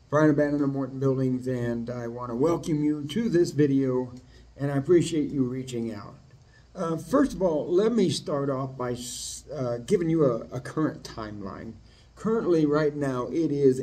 Brian Abandon of Morton Buildings, and I want to welcome you to this video, and I appreciate you reaching out. First of all, let me start off by giving you a current timeline. Currently, right now, it is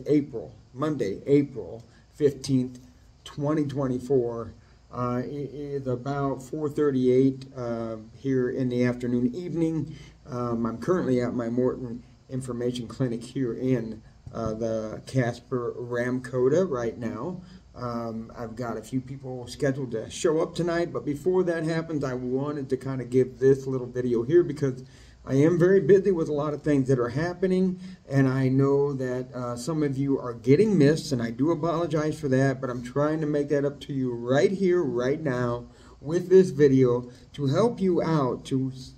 Monday, April 15th, 2024. It is about 4:38 here in the afternoon, evening. I'm currently at my Morton Information Clinic here in the Casper Ramcoda right now. I've got a few people scheduled to show up tonight, but before that happens, I wanted to kind of give this little video here because I am very busy with a lot of things that are happening, and I know that some of you are getting missed, and I do apologize for that, but I'm trying to make that up to you right here, right now, with this video to help you out,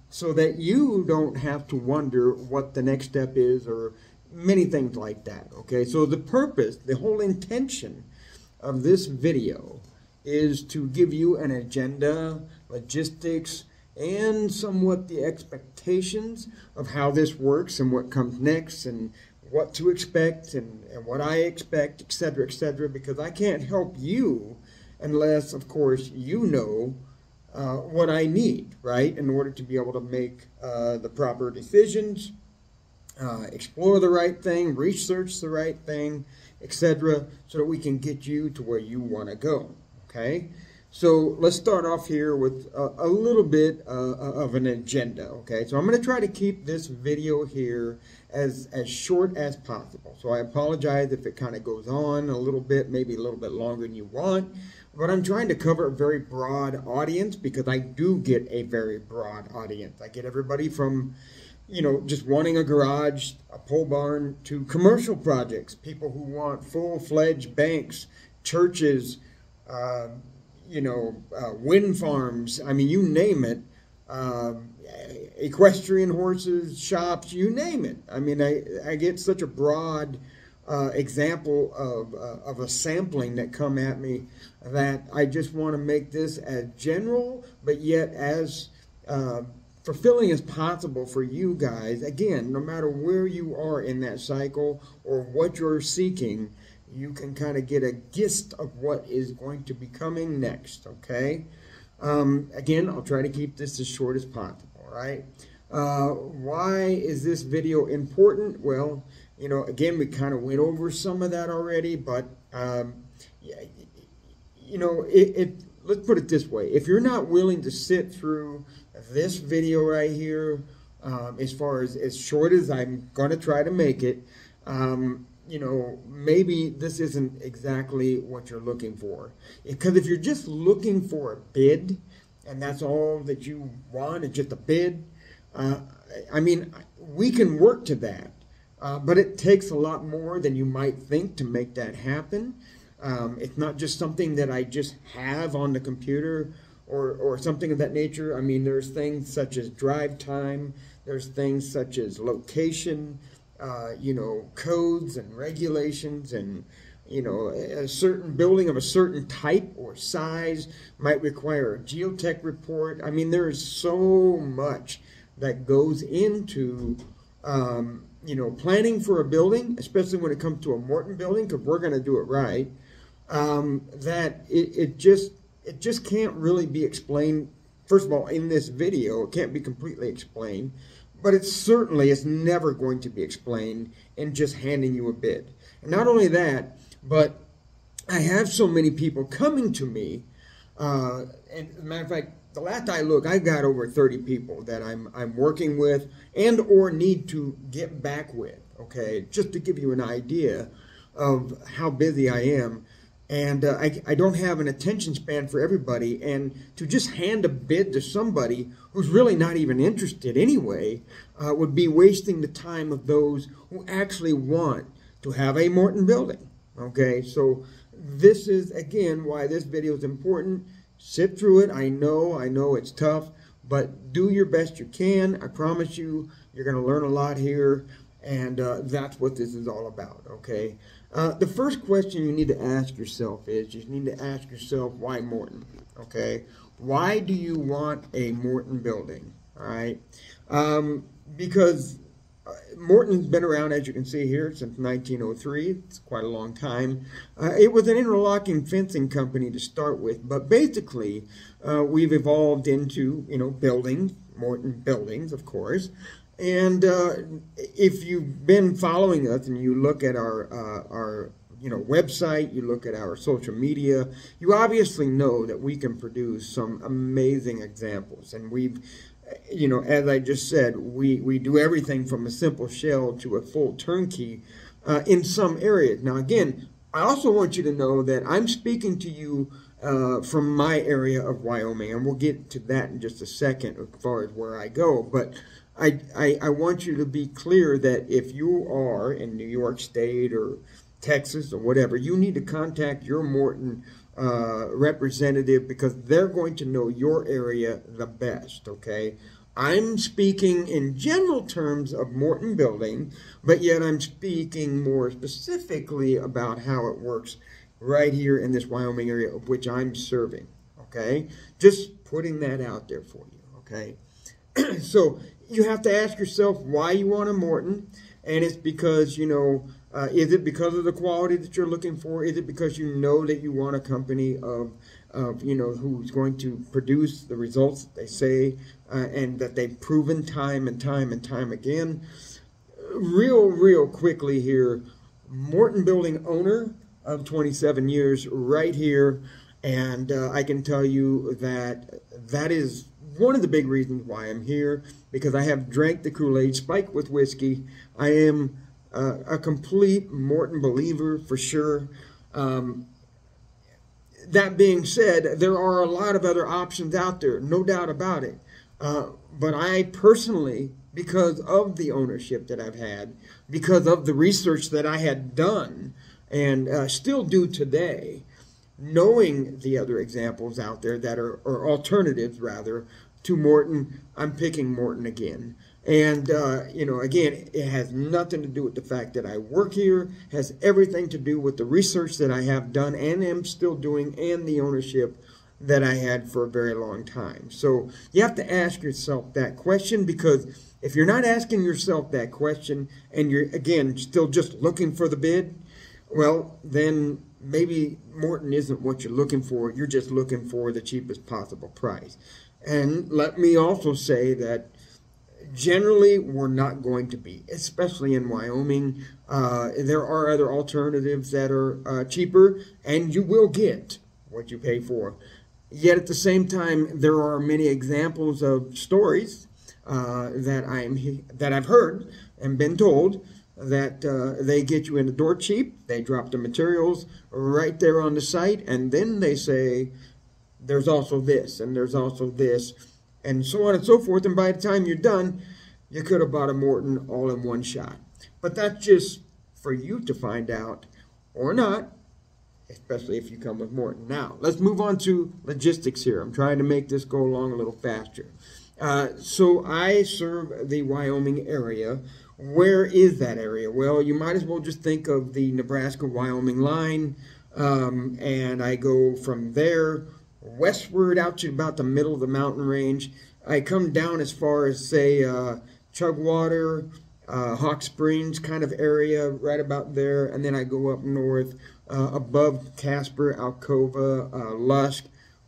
so that you don't have to wonder what the next step is or many things like that. Okay, so the purpose, the whole intention of this video is to give you an agenda, logistics, and somewhat the expectations of how this works and what comes next and what to expect and what I expect, etc., because I can't help you unless, of course, you know what I need, right, in order to be able to make the proper decisions, explore the right thing, research the right thing, etc., so that we can get you to where you want to go. Okay, so let's start off here with a little bit of an agenda. Okay, so I'm going to try to keep this video here as short as possible. So I apologize if it kind of goes on a little bit, maybe a little bit longer than you want, but I'm trying to cover a very broad audience because I do get a very broad audience. I get everybody from, you know, just wanting a garage, a pole barn, to commercial projects, people who want full-fledged banks, churches, wind farms, I mean, you name it, equestrian horses, shops, you name it. I mean, I get such a broad example of a sampling that come at me that I just want to make this as general, but yet as fulfilling as possible for you guys. Again, no matter where you are in that cycle or what you're seeking, you can kind of get a gist of what is going to be coming next, okay? Again, I'll try to keep this as short as possible, all right? Why is this video important? Well, you know, again, we kind of went over some of that already, but, you know, let's put it this way. If you're not willing to sit through this video right here, as far as short as I'm going to try to make it, you know, maybe this isn't exactly what you're looking for. Because if you're just looking for a bid, and that's all that you want, is just a bid, I mean, we can work to that. But it takes a lot more than you might think to make that happen. It's not just something that I just have on the computer or something of that nature. I mean, there's things such as drive time, there's things such as location, you know, codes and regulations, and, you know, a certain building of a certain type or size might require a geotech report. I mean, there is so much that goes into, you know, planning for a building, especially when it comes to a Morton building, because we're going to do it right, that it just can't really be explained. First of all, in this video, it can't be completely explained, but it's never going to be explained in just handing you a bid. And not only that, but I have so many people coming to me, and as a matter of fact, the last I looked, I've got over 30 people that I'm working with and or need to get back with, okay, just to give you an idea of how busy I am. And I don't have an attention span for everybody, and to just hand a bid to somebody who's really not even interested anyway would be wasting the time of those who actually want to have a Morton building, okay? So this is, again, why this video is important. Sit through it. I know it's tough, but do your best you can. I promise you, you're going to learn a lot here, and that's what this is all about, okay? The first question you need to ask yourself is, you need to ask yourself, why Morton, okay? Why do you want a Morton building, all right? Because Morton's been around, as you can see here, since 1903. It's quite a long time. It was an interlocking fencing company to start with, but basically we've evolved into, building, Morton Buildings, of course. And if you've been following us and you look at our website, you look at our social media, you obviously know that we can produce some amazing examples. And we've, as I just said, we do everything from a simple shell to a full turnkey in some areas. Now, again, I also want you to know that I'm speaking to you from my area of Wyoming, and we'll get to that in just a second as far as where I go. But I want you to be clear that if you are in New York State or Texas or whatever, you need to contact your Morton representative, because they're going to know your area the best, okay? I'm speaking in general terms of Morton Building, but yet I'm speaking more specifically about how it works right here in this Wyoming area of which I'm serving, okay? Just putting that out there for you, okay? So you have to ask yourself why you want a Morton, and it's because, is it because of the quality that you're looking for? Is it because you know that you want a company of who's going to produce the results that they say and that they've proven time and time and time again? Real quickly here, Morton Building owner of 27 years right here, and I can tell you that is one of the big reasons why I'm here, because I have drank the Kool-Aid spiked with whiskey. I am a complete Morton believer for sure. That being said, there are a lot of other options out there, no doubt about it. But I personally, because of the ownership that I've had, because of the research that I had done and still do today, knowing the other examples out there that are, or alternatives rather, to Morton, I'm picking Morton again. And, again, it has nothing to do with the fact that I work here, has everything to do with the research that I have done and am still doing, and the ownership that I had for a very long time. So you have to ask yourself that question, because if you're not asking yourself that question and you're, again, still just looking for the bid, well, then maybe Morton isn't what you're looking for. You're just looking for the cheapest possible price. And let me also say that generally we're not going to be, especially in Wyoming. There are other alternatives that are cheaper, and you will get what you pay for. Yet at the same time, there are many examples of stories that I've heard and been told that they get you in the door cheap, they drop the materials right there on the site, and then they say, there's also this, and there's also this, and so on and so forth, and by the time you're done, you could have bought a Morton all in one shot. But that's just for you to find out, or not, especially if you come with Morton. Now, let's move on to logistics here. I'm trying to make this go along a little faster. So I serve the Wyoming area. Where is that area? Well, you might as well just think of the Nebraska-Wyoming line, and I go from there westward out to about the middle of the mountain range. I come down as far as, say, Chugwater, Hawk Springs kind of area, right about there, and then I go up north above Casper, Alcova, Lusk,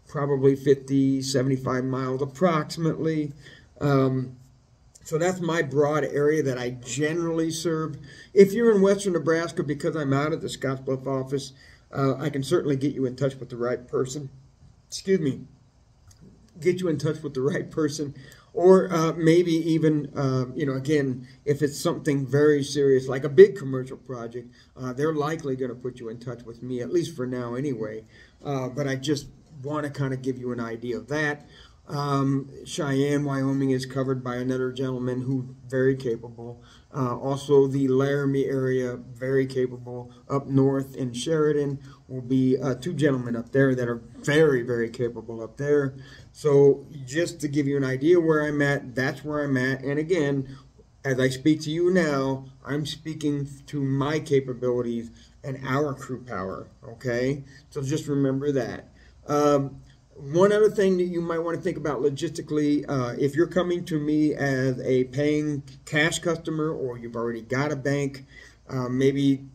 probably 50, 75 miles approximately. So that's my broad area that I generally serve. If you're in western Nebraska, because I'm out of the Scottsbluff office, I can certainly get you in touch with the right person. Excuse me. Get you in touch with the right person. Or maybe even, again, if it's something very serious, like a big commercial project, they're likely going to put you in touch with me, at least for now anyway. But I just want to kind of give you an idea of that. Cheyenne, Wyoming is covered by another gentleman who's very capable. Also, the Laramie area, very capable. Up north in Sheridan will be two gentlemen up there that are very, very capable up there. So just to give you an idea where I'm at, that's where I'm at. And again, as I speak to you now, I'm speaking to my capabilities and our crew power, okay? So just remember that. One other thing that you might want to think about logistically, if you're coming to me as a paying cash customer, or you've already got a bank, maybe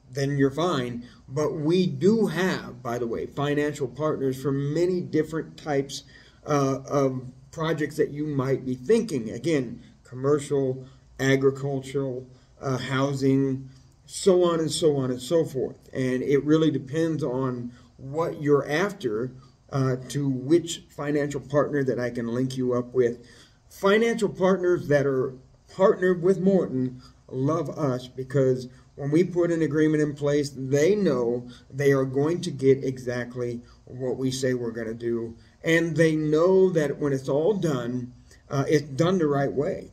then you're fine. But we do have, by the way, financial partners for many different types of projects that you might be thinking. Again, commercial, agricultural, housing, so on and so on and so forth. And it really depends on what you're after, to which financial partner that I can link you up with. Financial partners that are partnered with Morton love us, because when we put an agreement in place, they know they are going to get exactly what we say we're going to do. And they know that when it's all done, it's done the right way,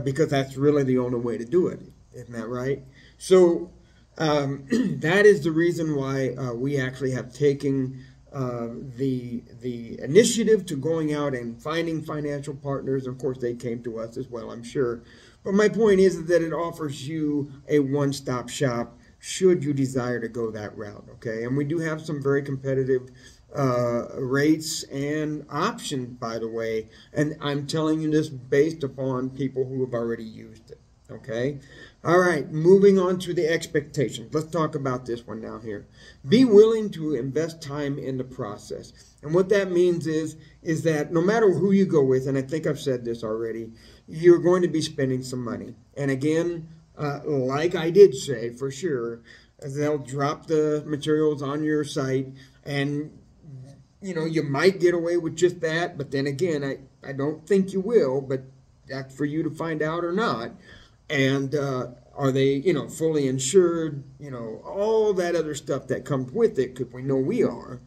because that's really the only way to do it. Isn't that right? So that is the reason why we actually have taken the initiative to going out and finding financial partners. Of course, they came to us as well, I'm sure. But my point is that it offers you a one-stop shop should you desire to go that route, okay? And we do have some very competitive rates and options, by the way. And I'm telling you this based upon people who have already used it, okay? All right, moving on to the expectations. Let's talk about this one now here. Be willing to invest time in the process. And what that means is that no matter who you go with, and I think I've said this already, you're going to be spending some money. And again, like I did say, for sure, they'll drop the materials on your site, and you know, you might get away with just that, but then again, I don't think you will, but that's for you to find out or not. And are they, you know, fully insured, you know, all that other stuff that comes with it, because we know we are.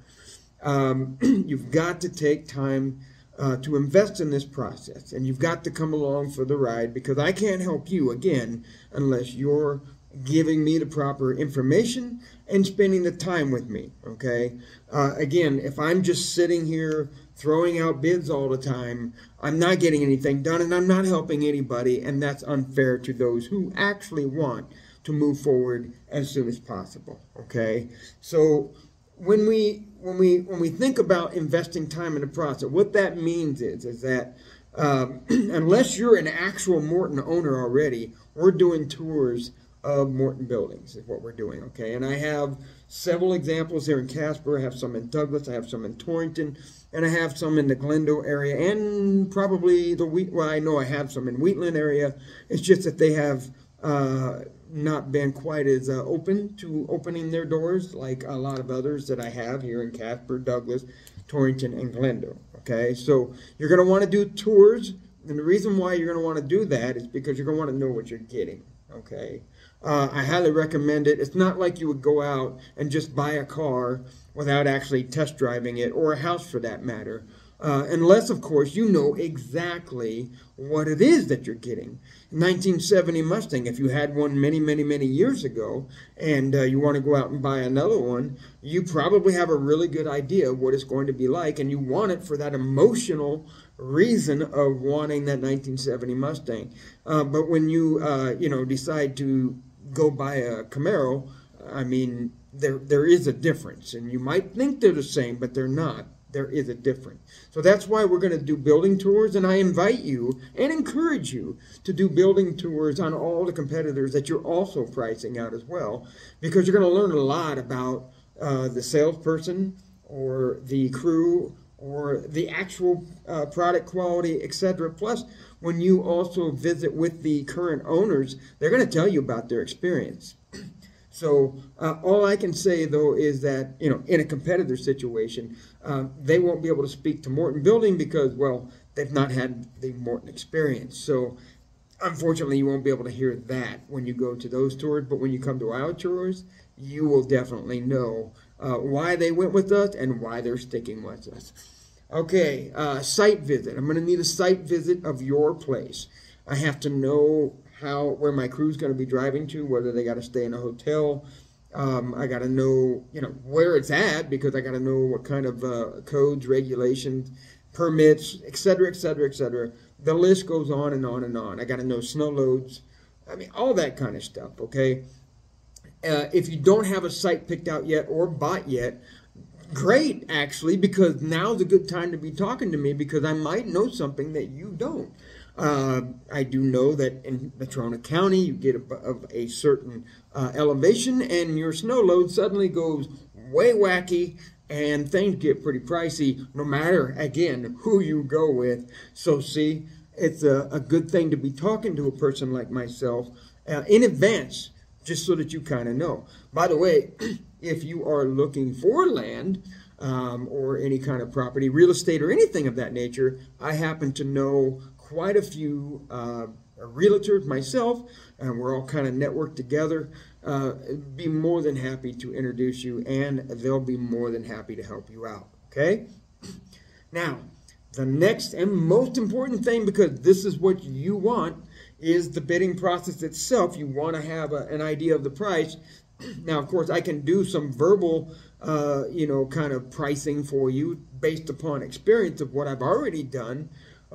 You've got to take time to invest in this process, and you've got to come along for the ride, because I can't help you, again, unless you're giving me the proper information and spending the time with me, okay? Again, if I'm just sitting here throwing out bids all the time, I'm not getting anything done, and I'm not helping anybody, and that's unfair to those who actually want to move forward as soon as possible, okay? So when we think about investing time in the process, what that means is that unless you're an actual Morton owner already, we're doing tours of Morton buildings is what we're doing, okay? And I have several examples here in Casper. I have some in Douglas, I have some in Torrington, and I have some in the Glendale area, and probably well, I know I have some in Wheatland area. It's just that they have not been quite as open to opening their doors like a lot of others that I have here in Casper, Douglas, Torrington, and Glendale, okay? So you're going to want to do tours, and the reason why you're going to want to do that is because you're going to want to know what you're getting, okay? I highly recommend it. It's not like you would go out and just buy a car without actually test driving it, or a house for that matter, unless, of course, you know exactly what it is that you're getting. 1970 Mustang, if you had one many, many, many years ago, and you want to go out and buy another one, you probably have a really good idea of what it's going to be like, and you want it for that emotional reason of wanting that 1970 Mustang. But when you, you know, decide to go buy a Camaro, I mean, there is a difference, and you might think they're the same, but they're not. There is a difference. So that's why we're going to do building tours, and I invite you and encourage you to do building tours on all the competitors that you're also pricing out as well, because you're going to learn a lot about the salesperson or the crew or the actual product quality, etc. Plus, when you also visit with the current owners, they're going to tell you about their experience. So all I can say, though, is that, you know, in a competitor situation, they won't be able to speak to Morton Building because, well, they've not had the Morton experience. So unfortunately, you won't be able to hear that when you go to those tours. But when you come to our tours, you will definitely know why they went with us and why they're sticking with us. Okay, site visit. I'm going to need a site visit of your place. I have to know where my crew's going to be driving to, whether they got to stay in a hotel. I got to know, you know, where it's at, because I got to know what kind of codes, regulations, permits, etc., etc., etc. The list goes on and on and on. I got to know snow loads. I mean, all that kind of stuff, okay? If you don't have a site picked out yet or bought yet, great, actually, because now's a good time to be talking to me because I might know something that you don't. I do know that in Natrona County, you get a certain elevation and your snow load suddenly goes way wacky and things get pretty pricey no matter, again, who you go with. So see, it's a good thing to be talking to a person like myself in advance, just so that you kind of know. By the way, if you are looking for land or any kind of property, real estate, or anything of that nature, I happen to know quite a few realtors myself, and we're all kind of networked together. Be more than happy to introduce you, and they'll be more than happy to help you out, okay? Now, the next and most important thing, because this is what you want, is the bidding process itself. You want to have an idea of the price. Now, of course, I can do some verbal, kind of pricing for you based upon experience of what I've already done.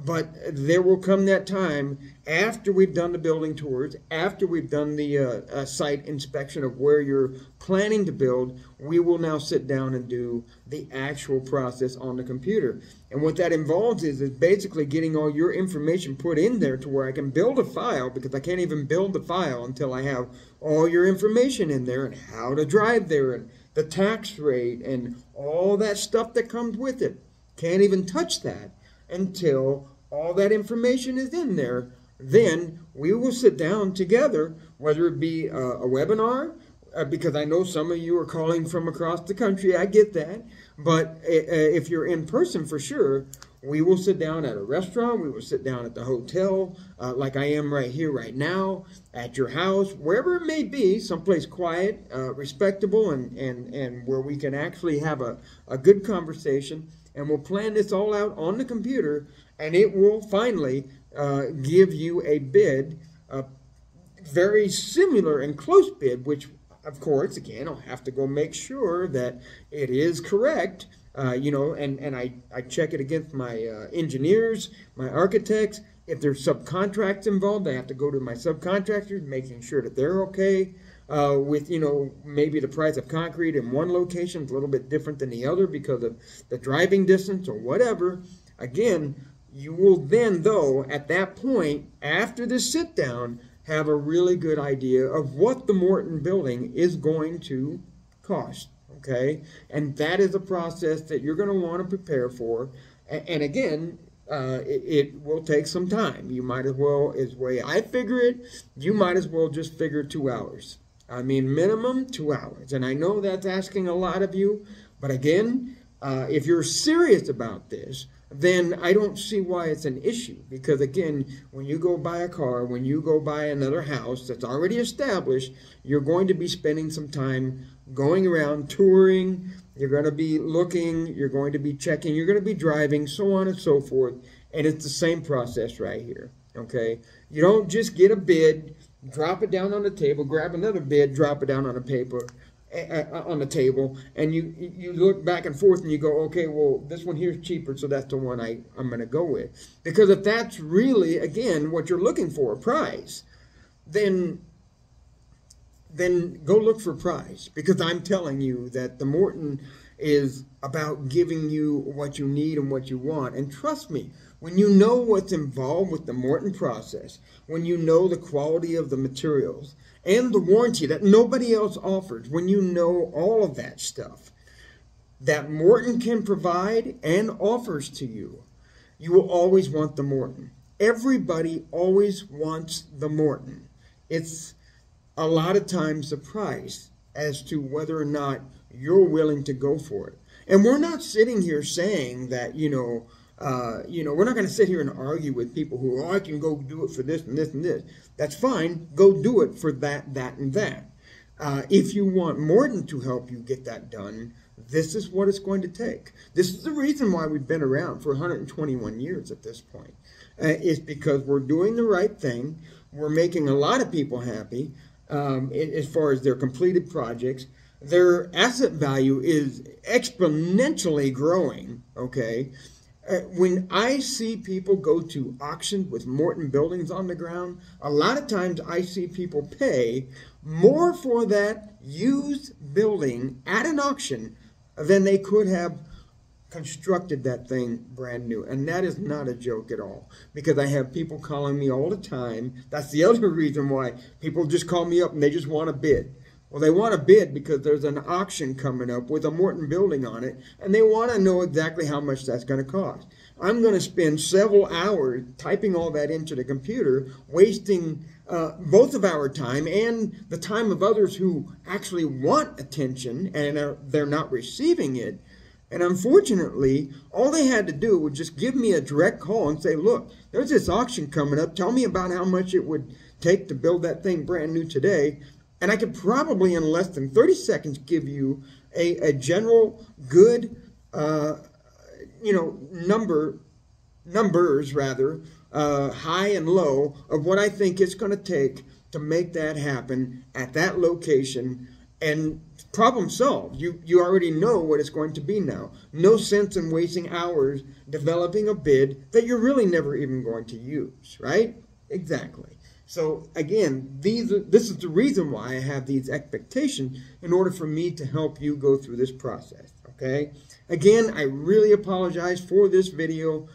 But there will come that time after we've done the building tours, after we've done the site inspection of where you're planning to build, we will now sit down and do the actual process on the computer. And what that involves is basically getting all your information put in there to where I can build a file, because I can't even build the file until I have all your information in there and how to drive there and the tax rate and all that stuff that comes with it. Can't even touch that until all that information is in there. Then we will sit down together, whether it be a webinar, because I know some of you are calling from across the country, I get that, but if you're in person, for sure, we will sit down at a restaurant, we will sit down at the hotel, like I am right here, right now, at your house, wherever it may be, someplace quiet, respectable, and where we can actually have a good conversation. And we'll plan this all out on the computer, and it will finally give you a bid, a very similar and close bid, which, of course, again, I'll have to go make sure that it is correct, and I check it against my engineers, my architects. If there's subcontracts involved, I have to go to my subcontractors, making sure that they're okay. With, maybe the price of concrete in one location is a little bit different than the other because of the driving distance or whatever. Again, you will then, though, at that point, after this sit down, have a really good idea of what the Morton building is going to cost, okay? And that is a process that you're going to want to prepare for. And again, it will take some time. You might as well, as way I figure it, you might as well just figure 2 hours. I mean, minimum 2 hours. And I know that's asking a lot of you, but again, if you're serious about this, then I don't see why it's an issue. Because again, when you go buy a car, when you go buy another house that's already established, you're going to be spending some time going around touring, you're going to be looking, you're going to be checking, you're going to be driving, so on and so forth. And it's the same process right here, okay? You don't just get a bid, drop it down on the table, grab another bid, drop it down on the paper, on the table, and you look back and forth and you go, okay, well, this one here is cheaper, so that's the one I'm going to go with. Because if that's really, again, what you're looking for, a prize, then go look for prize. Because I'm telling you that the Morton is about giving you what you need and what you want. And trust me, when you know what's involved with the Morton process, when you know the quality of the materials and the warranty that nobody else offers, when you know all of that stuff that Morton can provide and offers to you, you will always want the Morton. Everybody always wants the Morton. It's a lot of times the price as to whether or not you're willing to go for it. And we're not sitting here saying that, we're not going to sit here and argue with people who, I can go do it for this and this and this. That's fine. Go do it for that, that, and that. If you want Morton to help you get that done, this is what it's going to take. This is the reason why we've been around for 121 years at this point. It's because we're doing the right thing. We're making a lot of people happy as far as their completed projects. Their asset value is exponentially growing, okay? When I see people go to auctions with Morton buildings on the ground, a lot of times I see people pay more for that used building at an auction than they could have constructed that thing brand new. And that is not a joke at all, because I have people calling me all the time. That's the other reason why people just call me up and they just want a bid. Well, they want a bid because there's an auction coming up with a Morton building on it, and they want to know exactly how much that's going to cost. I'm going to spend several hours typing all that into the computer, wasting both of our time and the time of others who actually want attention and they're not receiving it. And unfortunately, all they had to do was just give me a direct call and say, look, there's this auction coming up. Tell me about how much it would take to build that thing brand new today. And I could probably, in less than 30 seconds, give you a general good, numbers rather, high and low of what I think it's going to take to make that happen at that location. And problem solved. You already know what it's going to be now. No sense in wasting hours developing a bid that you're really never even going to use, right? Exactly. So again, this is the reason why I have these expectations, in order for me to help you go through this process, okay? Again, I really apologize for this video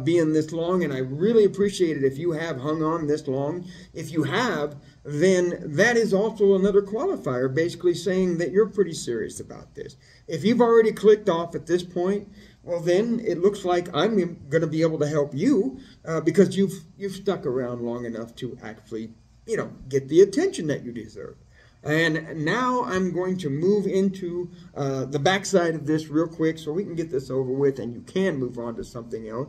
being this long, and I really appreciate it if you have hung on this long. If you have, then that is also another qualifier, basically saying that you're pretty serious about this. If you've already clicked off at this point, well then it looks like I'm going to be able to help you because you've stuck around long enough to actually, get the attention that you deserve. And now I'm going to move into the backside of this real quick so we can get this over with and you can move on to something else.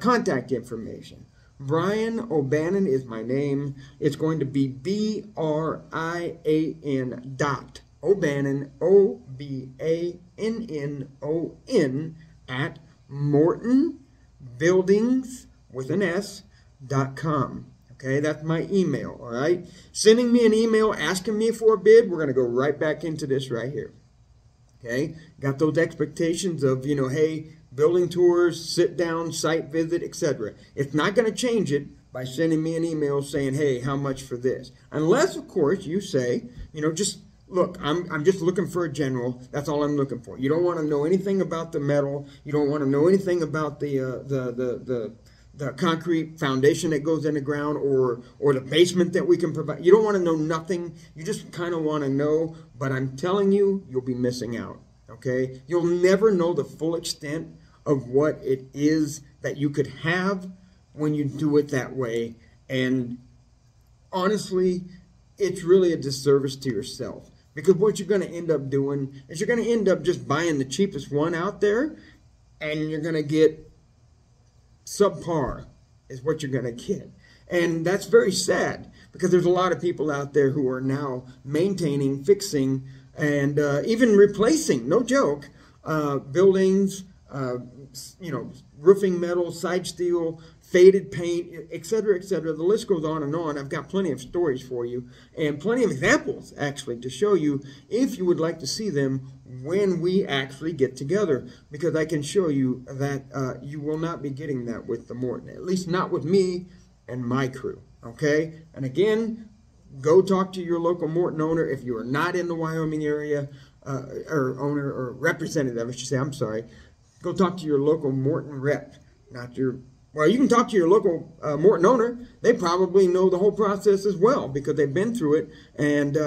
Contact information. Brian O'Bannon is my name. It's going to be BRIAN dot O'Bannon, OBANNON at Morton Buildings with an S.com. Okay, that's my email, all right? Sending me an email asking me for a bid, we're going to go right back into this right here. Okay, got those expectations of, hey, building tours, sit down, site visit, etc. It's not going to change it by sending me an email saying, hey, how much for this? Unless, of course, you say, just look, I'm just looking for a general. That's all I'm looking for. You don't want to know anything about the metal. You don't want to know anything about the concrete foundation that goes in the ground or the basement that we can provide. You don't want to know nothing. You just kind of want to know. But I'm telling you, you'll be missing out. Okay? You'll never know the full extent of what it is that you could have when you do it that way. And honestly, it's really a disservice to yourself. Because what you're going to end up doing is you're going to end up just buying the cheapest one out there, and you're going to get subpar is what you're going to get. And that's very sad, because there's a lot of people out there who are now maintaining, fixing, and even replacing, no joke, buildings, roofing metal, side steel, faded paint, etc., etc. The list goes on and on. I've got plenty of stories for you and plenty of examples, actually, to show you if you would like to see them when we actually get together, because I can show you that you will not be getting that with the Morton, at least not with me and my crew, okay? And again, go talk to your local Morton owner if you are not in the Wyoming area, or owner or representative, I should say, I'm sorry. Go talk to your local Morton rep, not your, well, you can talk to your local Morton owner. They probably know the whole process as well because they've been through it. And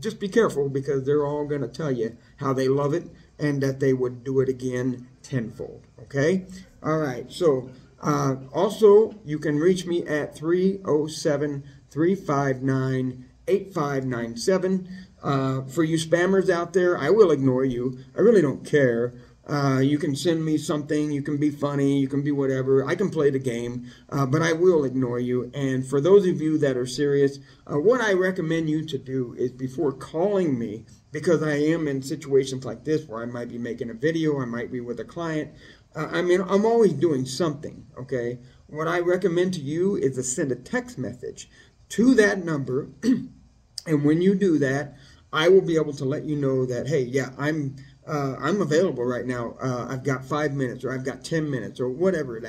just be careful, because they're all going to tell you how they love it and that they would do it again tenfold, okay? All right, so also you can reach me at 307-359-8597. For you spammers out there, I will ignore you. I really don't care. You can send me something, you can be funny, you can be whatever, I can play the game, but I will ignore you. And for those of you that are serious, what I recommend you to do is, before calling me, because I am in situations like this where I might be making a video, I might be with a client, I'm always doing something, okay? What I recommend to you is to send a text message to that number, and when you do that, I will be able to let you know that, hey, yeah, I'm available right now. I've got 5 minutes, or I've got 10 minutes, or whatever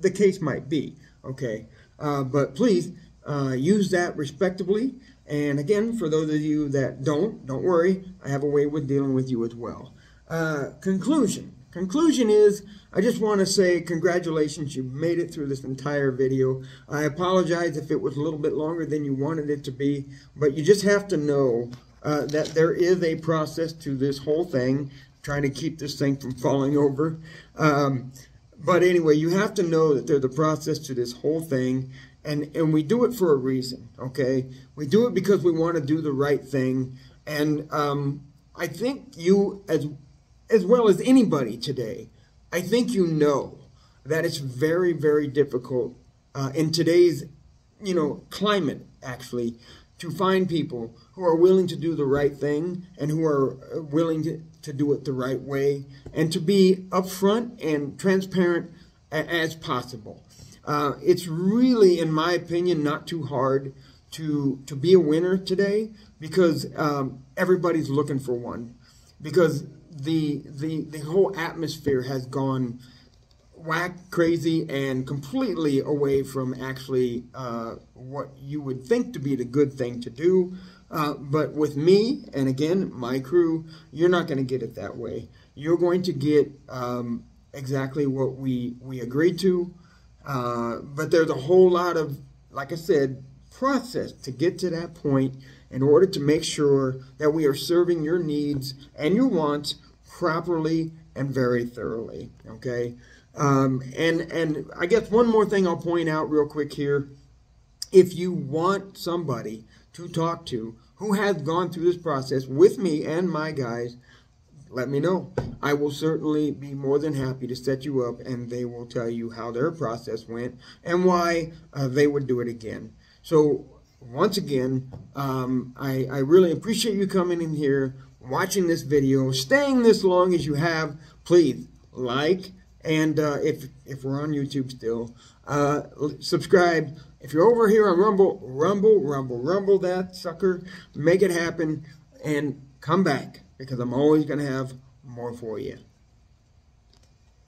the case might be, okay? But please use that respectably. And again, for those of you that don't worry, I have a way with dealing with you as well. Conclusion is, I just want to say congratulations, you've made it through this entire video. I apologize if it was a little bit longer than you wanted it to be, but you just have to know that there is a process to this whole thing, trying to keep this thing from falling over. But anyway, you have to know that there's a process to this whole thing, and we do it for a reason, okay? We do it because we want to do the right thing, and I think you, as well as anybody today, I think you know that it's very, very difficult in today's, climate, actually, to find people who are willing to do the right thing and who are willing to do it the right way and to be upfront and transparent as possible. It's really, in my opinion, not too hard to be a winner today because everybody's looking for one. Because the whole atmosphere has gone whack crazy and completely away from actually what you would think to be the good thing to do. But with me, and again, my crew, you're not going to get it that way. You're going to get exactly what we agreed to. But there's a whole lot of, like I said, process to get to that point in order to make sure that we are serving your needs and your wants properly and very thoroughly, okay? And I guess one more thing I'll point out real quick here. If you want somebody to talk to who has gone through this process with me and my guys, let me know. I will certainly be more than happy to set you up, and they will tell you how their process went and why they would do it again. So once again, I really appreciate you coming in here, watching this video, staying this long as you have. Please like, and if we're on YouTube still, subscribe. If you're over here on Rumble that sucker, make it happen, and come back, because I'm always going to have more for you.